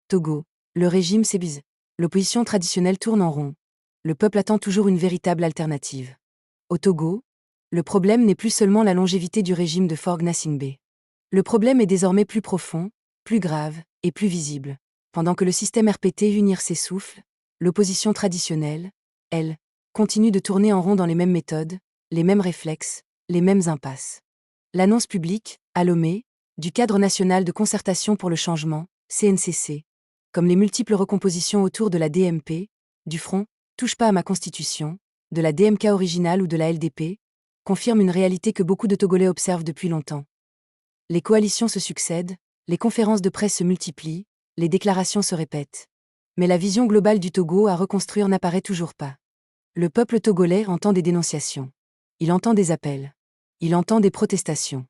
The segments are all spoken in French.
Togo. Le régime s'ébise. L'opposition traditionnelle tourne en rond. Le peuple attend toujours une véritable alternative. Au Togo, le problème n'est plus seulement la longévité du régime de Faure Gnassingbé. Le problème est désormais plus profond, plus grave et plus visible. Pendant que le système RPT UNIR s'essouffle, l'opposition traditionnelle, elle, continue de tourner en rond dans les mêmes méthodes, les mêmes réflexes, les mêmes impasses. L'annonce publique, à Lomé, du cadre national de concertation pour le changement, CNCC, comme les multiples recompositions autour de la DMP, du Front, touche pas à ma constitution, de la DMK originale ou de la LDP, confirme une réalité que beaucoup de Togolais observent depuis longtemps. Les coalitions se succèdent, les conférences de presse se multiplient, les déclarations se répètent. Mais la vision globale du Togo à reconstruire n'apparaît toujours pas. Le peuple togolais entend des dénonciations. Il entend des appels. Il entend des protestations.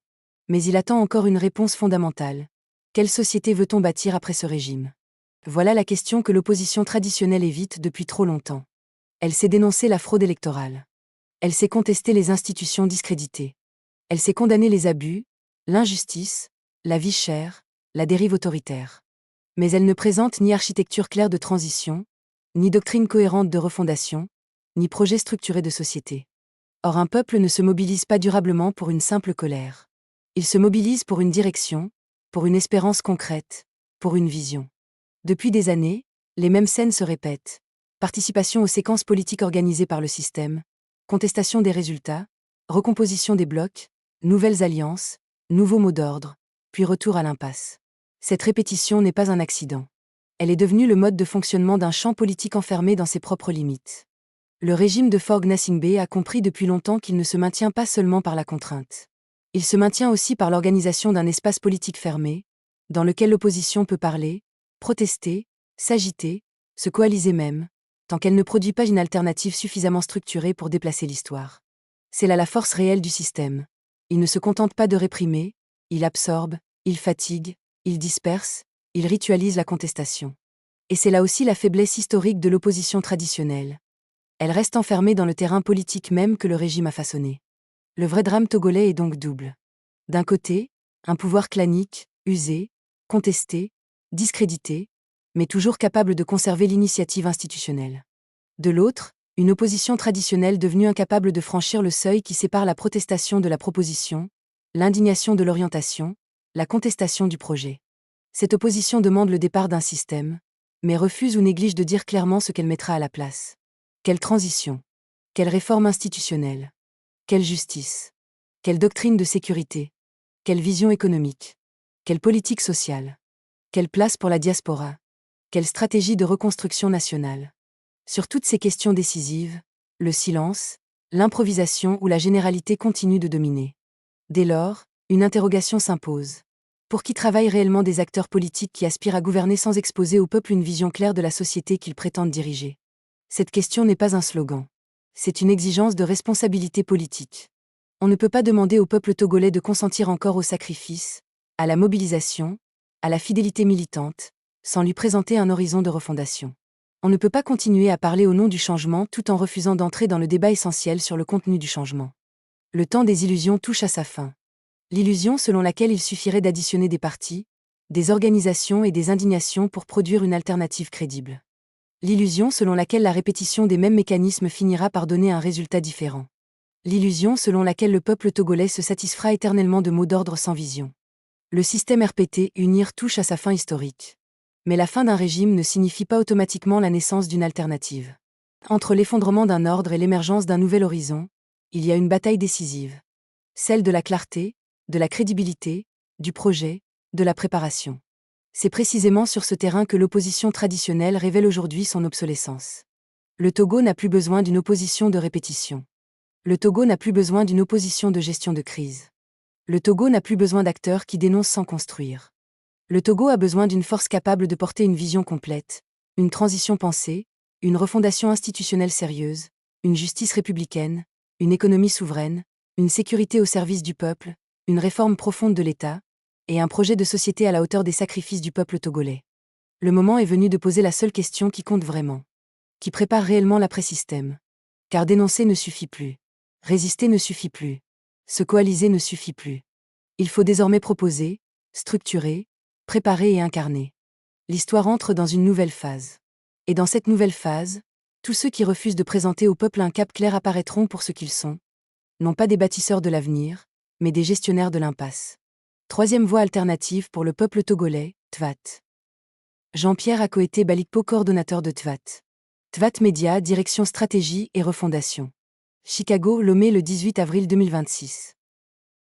Mais il attend encore une réponse fondamentale. Quelle société veut-on bâtir après ce régime ? Voilà la question que l'opposition traditionnelle évite depuis trop longtemps. Elle sait dénoncer la fraude électorale. Elle sait contester les institutions discréditées. Elle sait condamner les abus, l'injustice, la vie chère, la dérive autoritaire. Mais elle ne présente ni architecture claire de transition, ni doctrine cohérente de refondation, ni projet structuré de société. Or un peuple ne se mobilise pas durablement pour une simple colère. Il se mobilise pour une direction, pour une espérance concrète, pour une vision. Depuis des années, les mêmes scènes se répètent. Participation aux séquences politiques organisées par le système, contestation des résultats, recomposition des blocs, nouvelles alliances, nouveaux mots d'ordre, puis retour à l'impasse. Cette répétition n'est pas un accident. Elle est devenue le mode de fonctionnement d'un champ politique enfermé dans ses propres limites. Le régime de Faure Gnassingbé a compris depuis longtemps qu'il ne se maintient pas seulement par la contrainte. Il se maintient aussi par l'organisation d'un espace politique fermé, dans lequel l'opposition peut parler, protester, s'agiter, se coaliser même, tant qu'elle ne produit pas une alternative suffisamment structurée pour déplacer l'histoire. C'est là la force réelle du système. Il ne se contente pas de réprimer, il absorbe, il fatigue, il disperse, il ritualise la contestation. Et c'est là aussi la faiblesse historique de l'opposition traditionnelle. Elle reste enfermée dans le terrain politique même que le régime a façonné. Le vrai drame togolais est donc double. D'un côté, un pouvoir clanique, usé, contesté, discrédité, mais toujours capable de conserver l'initiative institutionnelle. De l'autre, une opposition traditionnelle devenue incapable de franchir le seuil qui sépare la protestation de la proposition, l'indignation de l'orientation, la contestation du projet. Cette opposition demande le départ d'un système, mais refuse ou néglige de dire clairement ce qu'elle mettra à la place. Quelle transition ? Quelle réforme institutionnelle ? Quelle justice ? Quelle doctrine de sécurité ? Quelle vision économique ? Quelle politique sociale ? Quelle place pour la diaspora ? Quelle stratégie de reconstruction nationale ? Sur toutes ces questions décisives, le silence, l'improvisation ou la généralité continuent de dominer. Dès lors, une interrogation s'impose. Pour qui travaillent réellement des acteurs politiques qui aspirent à gouverner sans exposer au peuple une vision claire de la société qu'ils prétendent diriger ? Cette question n'est pas un slogan. C'est une exigence de responsabilité politique. On ne peut pas demander au peuple togolais de consentir encore au sacrifice, à la mobilisation, à la fidélité militante, sans lui présenter un horizon de refondation. On ne peut pas continuer à parler au nom du changement tout en refusant d'entrer dans le débat essentiel sur le contenu du changement. Le temps des illusions touche à sa fin. L'illusion selon laquelle il suffirait d'additionner des partis, des organisations et des indignations pour produire une alternative crédible. L'illusion selon laquelle la répétition des mêmes mécanismes finira par donner un résultat différent. L'illusion selon laquelle le peuple togolais se satisfera éternellement de mots d'ordre sans vision. Le système RPT UNIR touche à sa fin historique. Mais la fin d'un régime ne signifie pas automatiquement la naissance d'une alternative. Entre l'effondrement d'un ordre et l'émergence d'un nouvel horizon, il y a une bataille décisive. Celle de la clarté, de la crédibilité, du projet, de la préparation. C'est précisément sur ce terrain que l'opposition traditionnelle révèle aujourd'hui son obsolescence. Le Togo n'a plus besoin d'une opposition de répétition. Le Togo n'a plus besoin d'une opposition de gestion de crise. Le Togo n'a plus besoin d'acteurs qui dénoncent sans construire. Le Togo a besoin d'une force capable de porter une vision complète, une transition pensée, une refondation institutionnelle sérieuse, une justice républicaine, une économie souveraine, une sécurité au service du peuple, une réforme profonde de l'État, et un projet de société à la hauteur des sacrifices du peuple togolais. Le moment est venu de poser la seule question qui compte vraiment. Qui prépare réellement l'après-système. Car dénoncer ne suffit plus. Résister ne suffit plus. Se coaliser ne suffit plus. Il faut désormais proposer, structurer, préparer et incarner. l'histoire entre dans une nouvelle phase. Et dans cette nouvelle phase, tous ceux qui refusent de présenter au peuple un cap clair apparaîtront pour ce qu'ils sont, non pas des bâtisseurs de l'avenir, mais des gestionnaires de l'impasse. Troisième voie alternative pour le peuple togolais, TVAT. Jean-Pierre Akoete Balikpo, coordonnateur de TVAT. TVAT Média, direction stratégie et refondation. Chicago, Lomé, le 18 avril 2026.